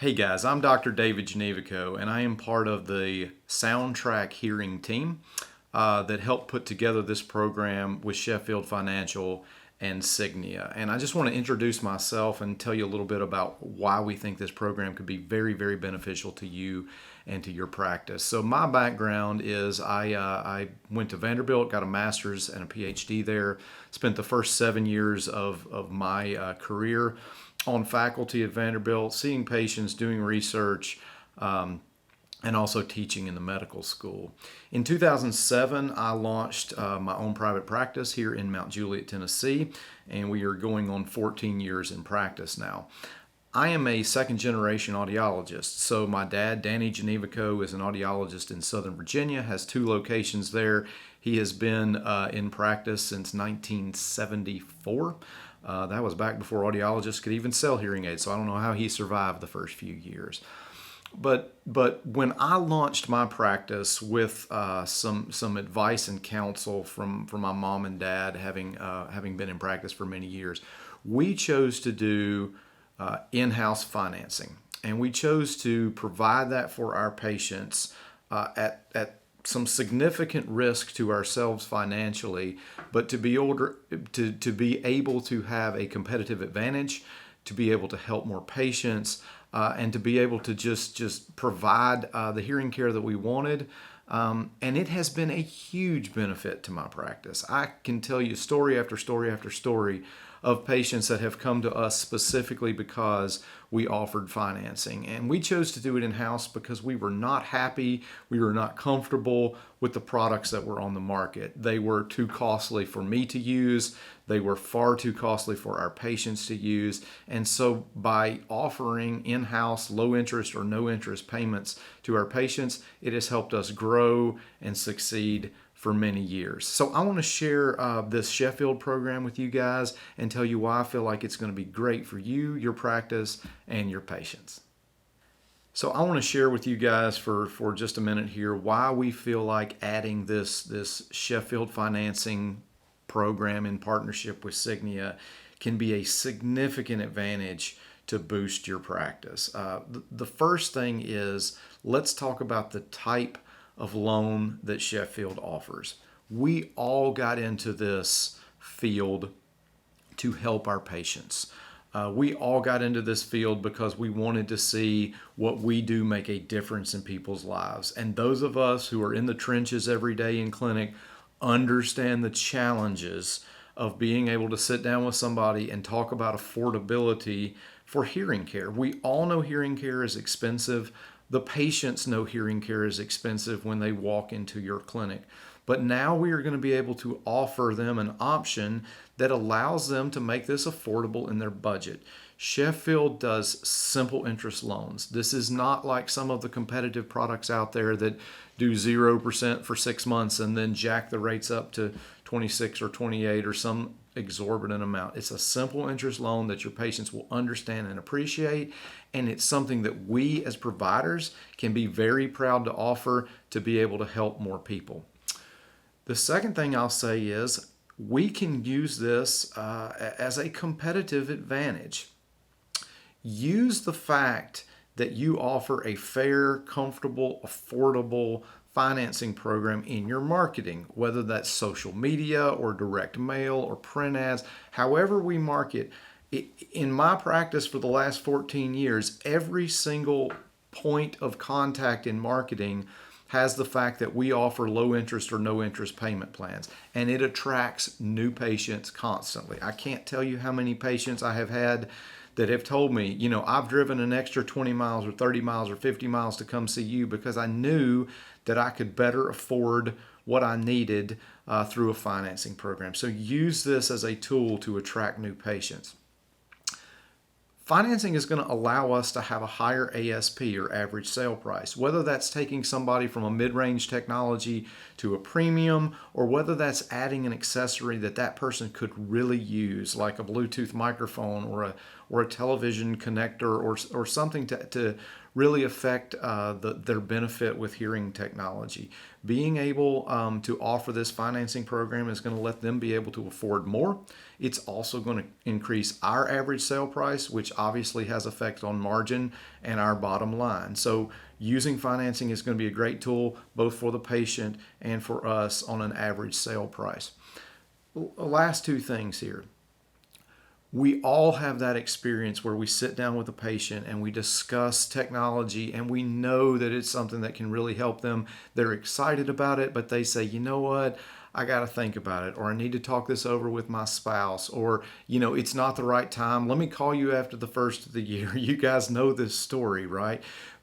Hey guys, I'm Dr. David Gnewikow, and I am part of the Soundtrack Hearing team that helped put together this program with Sheffield Financial and Signia. And I just want to introduce myself and tell you a little bit about why we think this program could be very, very beneficial to you and to your practice. So my background is I went to Vanderbilt, got a master's and a PhD there, spent the first 7 years of my career on faculty at Vanderbilt, seeing patients, doing research, and also teaching in the medical school. In 2007, I launched my own private practice here in Mount Juliet, Tennessee, and we are going on 14 years in practice now. I am a second generation audiologist. So my dad, Danny Gnewikow, is an audiologist in Southern Virginia, has 2 locations there. He has been in practice since 1974. That was back before audiologists could even sell hearing aids, so I don't know how he survived the first few years. But when I launched my practice with some advice and counsel from my mom and dad, having been in practice for many years, we chose to do in-house financing, and we chose to provide that for our patients at some significant risk to ourselves financially, but to be able to have a competitive advantage, to be able to help more patients, and to be able to just provide the hearing care that we wanted. And it has been a huge benefit to my practice. I can tell you story after story after story of patients that have come to us specifically because we offered financing. And we chose to do it in-house because we were not happy, we were not comfortable with the products that were on the market. They were too costly for me to use, they were far too costly for our patients to use. And so by offering in-house low interest or no interest payments to our patients, it has helped us grow and succeed for many years. So I want to share this Sheffield program with you guys and tell you why I feel like it's going to be great for you, your practice, and your patients. So I want to share with you guys for just a minute here why we feel like adding this Sheffield financing program in partnership with Signia can be a significant advantage to boost your practice. The first thing is, let's talk about the type of loan that Sheffield offers. We all got into this field to help our patients. We all got into this field because we wanted to see what we do make a difference in people's lives. And those of us who are in the trenches every day in clinic understand the challenges of being able to sit down with somebody and talk about affordability for hearing care. We all know hearing care is expensive. The patients know hearing care is expensive when they walk into your clinic. But now we are going to be able to offer them an option that allows them to make this affordable in their budget. Sheffield does simple interest loans. This is not like some of the competitive products out there that do 0% for 6 months and then jack the rates up to 26 or 28 or some exorbitant amount. It's a simple interest loan that your patients will understand and appreciate, and it's something that we as providers can be very proud to offer to be able to help more people. The second thing I'll say is we can use this as a competitive advantage. Use the fact that you offer a fair, comfortable, affordable financing program in your marketing, whether that's social media or direct mail or print ads, however we market. In my practice for the last 14 years, every single point of contact in marketing has the fact that we offer low interest or no interest payment plans, and it attracts new patients constantly. I can't tell you how many patients I have had that have told me, I've driven an extra 20 miles or 30 miles or 50 miles to come see you because I knew that I could better afford what I needed through a financing program. So use this as a tool to attract new patients. Financing is going to allow us to have a higher ASP or average sale price, whether that's taking somebody from a mid-range technology to a premium, or whether that's adding an accessory that person could really use, like a Bluetooth microphone or a television connector or something to really affect their benefit with hearing technology. Being able to offer this financing program is going to let them be able to afford more. It's also going to increase our average sale price, which obviously has effect on margin and our bottom line. So using financing is going to be a great tool both for the patient and for us on an average sale price. Last two things here. We all have that experience where we sit down with a patient and we discuss technology and we know that it's something that can really help them. They're excited about it, but they say, you know what? I got to think about it, or I need to talk this over with my spouse, or, it's not the right time. Let me call you after the first of the year. You guys know this story, right?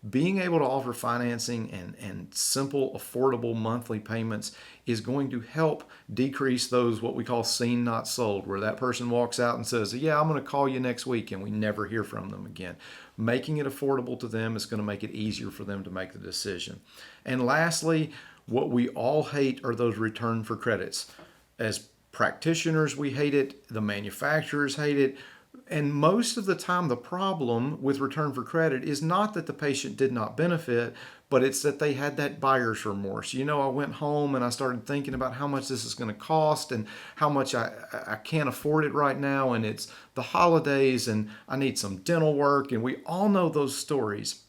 Being able to offer financing and simple, affordable monthly payments is going to help decrease those what we call seen, not sold, where that person walks out and says, yeah, I'm going to call you next week, and we never hear from them again. Making it affordable to them is going to make it easier for them to make the decision. And lastly, what we all hate are those return for credits. As practitioners, we hate it. The manufacturers hate it. And most of the time, the problem with return for credit is not that the patient did not benefit, but it's that they had that buyer's remorse. I went home and I started thinking about how much this is going to cost and how much I can't afford it right now. And it's the holidays and I need some dental work. And we all know those stories.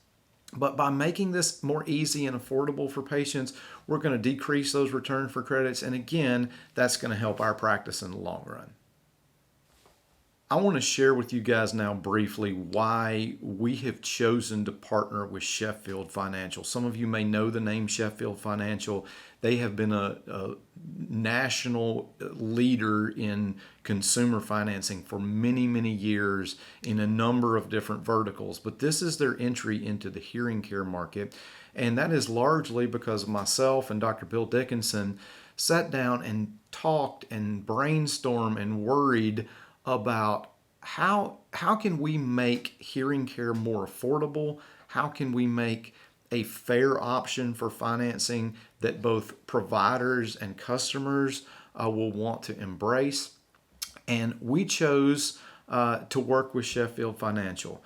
But by making this more easy and affordable for patients, we're going to decrease those return for credits. And again, that's going to help our practice in the long run. I want to share with you guys now briefly why we have chosen to partner with Sheffield Financial. Some of you may know the name Sheffield Financial. They have been a national leader in consumer financing for many, many years in a number of different verticals. But this is their entry into the hearing care market. And that is largely because myself and Dr. Bill Dickinson sat down and talked and brainstormed and worried about how can we make hearing care more affordable? How can we make a fair option for financing that both providers and customers will want to embrace? And we chose to work with Sheffield Financial.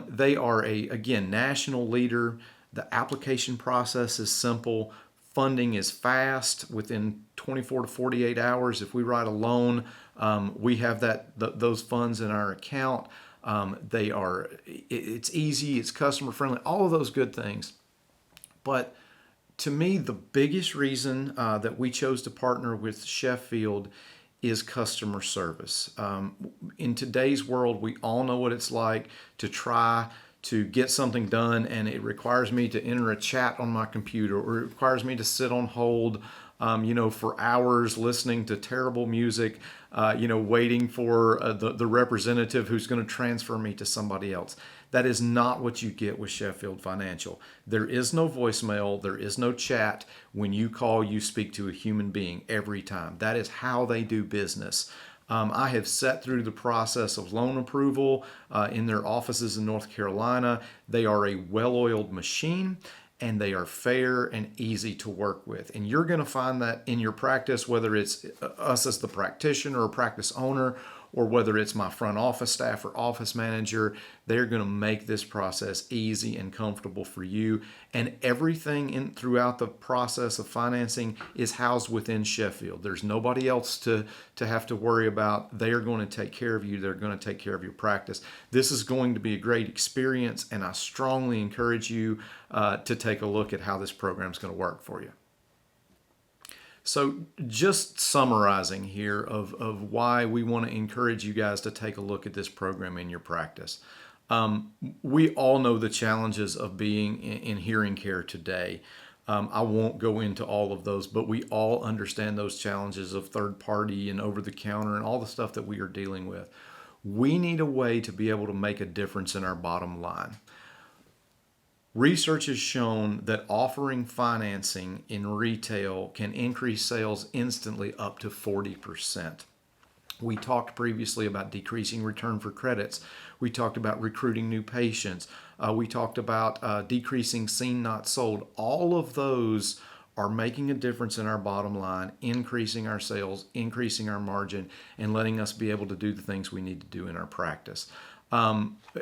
They are again, national leader. The application process is simple. Funding is fast. Within 24 to 48 hours, if we write a loan, we have those funds in our account. It's easy, it's customer friendly, all of those good things. But to me, the biggest reason that we chose to partner with Sheffield is customer service. In today's world, we all know what it's like to try to get something done, and it requires me to enter a chat on my computer, or it requires me to sit on hold, for hours listening to terrible music, waiting for the representative who's going to transfer me to somebody else. That is not what you get with Sheffield Financial. There is no voicemail. There is no chat. When you call, you speak to a human being every time. That is how they do business. I have sat through the process of loan approval in their offices in North Carolina. They are a well-oiled machine, and they are fair and easy to work with. And you're going to find that in your practice, whether it's us as the practitioner or practice owner, or whether it's my front office staff or office manager, they're going to make this process easy and comfortable for you. And everything throughout the process of financing is housed within Sheffield. There's nobody else to have to worry about. They are going to take care of you. They're going to take care of your practice. This is going to be a great experience, and I strongly encourage you to take a look at how this program is going to work for you. So just summarizing here of why we want to encourage you guys to take a look at this program in your practice. We all know the challenges of being in hearing care today. I won't go into all of those, but we all understand those challenges of third party and over the counter and all the stuff that we are dealing with. We need a way to be able to make a difference in our bottom line. Research has shown that offering financing in retail can increase sales instantly up to 40%. We talked previously about decreasing return for credits. We talked about recruiting new patients. We talked about decreasing seen, not sold. All of those are making a difference in our bottom line, increasing our sales, increasing our margin, and letting us be able to do the things we need to do in our practice.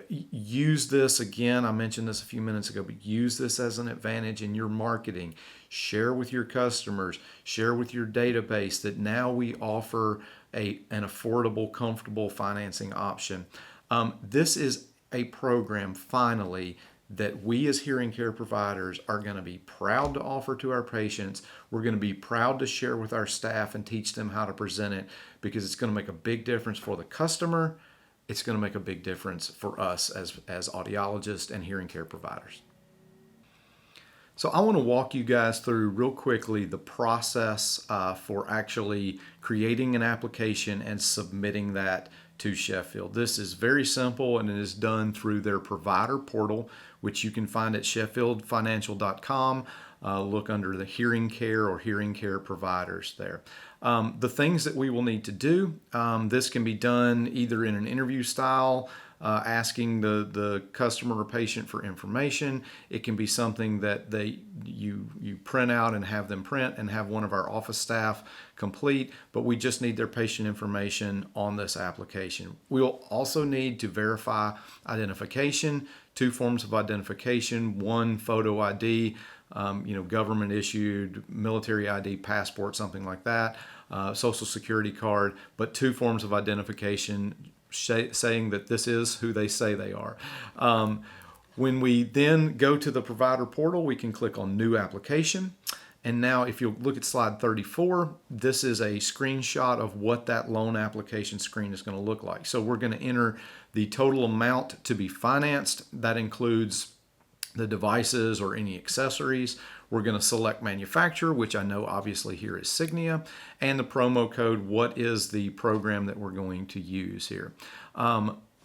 Use this again. I mentioned this a few minutes ago, but use this as an advantage in your marketing. Share with your customers, share with your database that now we offer an affordable, comfortable financing option. This is a program, finally, that we as hearing care providers are going to be proud to offer to our patients. We're going to be proud to share with our staff and teach them how to present it, because it's going to make a big difference for the customer. It's going to make a big difference for us as audiologists and hearing care providers. So I want to walk you guys through real quickly the process for actually creating an application and submitting that to Sheffield. This is very simple, and it is done through their provider portal, which you can find at sheffieldfinancial.com. Look under the hearing care or hearing care providers there. The things that we will need to do, this can be done either in an interview style, asking the customer or patient for information. It can be something that you print out and have them print and have one of our office staff complete, but we just need their patient information on this application. We'll also need to verify identification, 2 forms of identification, 1 photo ID, government issued military ID, passport, something like that, social security card, but 2 forms of identification saying that this is who they say they are. When we then go to the provider portal, we can click on New Application. And now if you look at slide 34, this is a screenshot of what that loan application screen is going to look like. So we're going to enter the total amount to be financed. That includes the devices or any accessories. We're going to select manufacturer, which I know obviously here is Signia, and the promo code. What is the program that we're going to use here?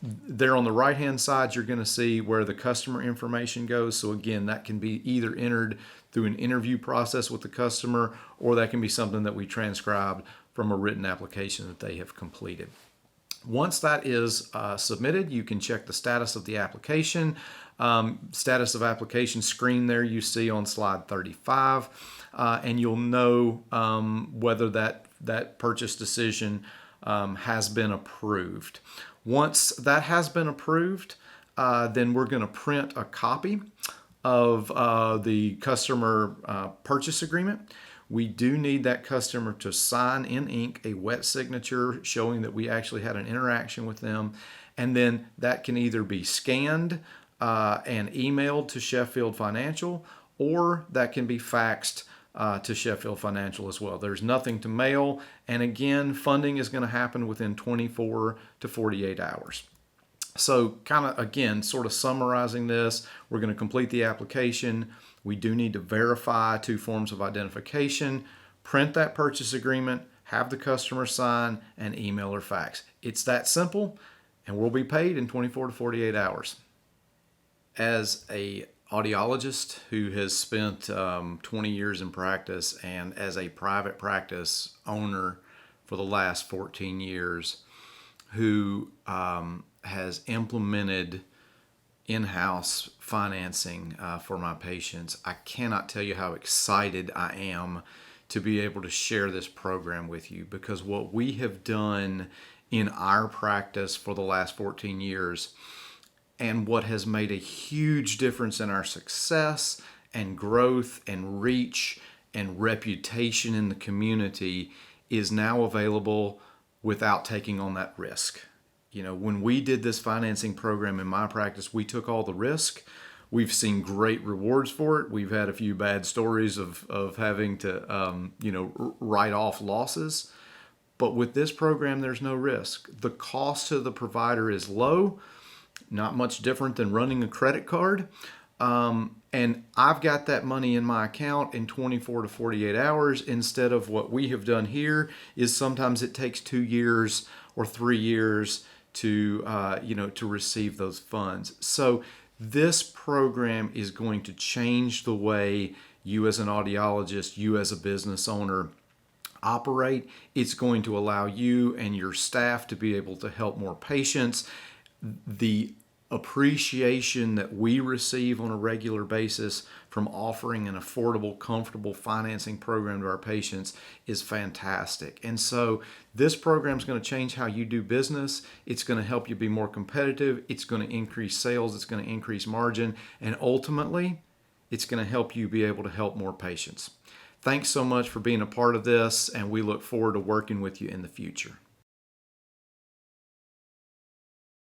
There on the right hand side, you're going to see where the customer information goes. So again, that can be either entered through an interview process with the customer, or that can be something that we transcribed from a written application that they have completed. Once that is submitted, you can check the status of the application. Status of application screen there you see on slide 35, and you'll know whether that purchase decision has been approved. Once that has been approved, then we're going to print a copy of the customer purchase agreement. We do need that customer to sign in ink a wet signature showing that we actually had an interaction with them. And then that can either be scanned and emailed to Sheffield Financial, or that can be faxed to Sheffield Financial as well. There's nothing to mail. And again, funding is going to happen within 24 to 48 hours. So kind of, again, sort of summarizing this, we're going to complete the application. We do need to verify 2 forms of identification, print that purchase agreement, have the customer sign, and email or fax. It's that simple, and we'll be paid in 24 to 48 hours. As a audiologist who has spent 20 years in practice, and as a private practice owner for the last 14 years, who has implemented in-house financing for my patients, I cannot tell you how excited I am to be able to share this program with you, because what we have done in our practice for the last 14 years, and what has made a huge difference in our success and growth and reach and reputation in the community, is now available without taking on that risk. When we did this financing program in my practice, we took all the risk. We've seen great rewards for it. We've had a few bad stories of having to, write off losses. But with this program, there's no risk. The cost to the provider is low, not much different than running a credit card. And I've got that money in my account in 24 to 48 hours, instead of what we have done here is sometimes it takes 2 years or 3 years to receive those funds. So this program is going to change the way you as an audiologist, you as a business owner operate. It's going to allow you and your staff to be able to help more patients. The appreciation that we receive on a regular basis from offering an affordable, comfortable financing program to our patients is fantastic. And so this program is going to change how you do business. It's going to help you be more competitive. It's going to increase sales. It's going to increase margin. And ultimately, it's going to help you be able to help more patients. Thanks so much for being a part of this, and we look forward to working with you in the future.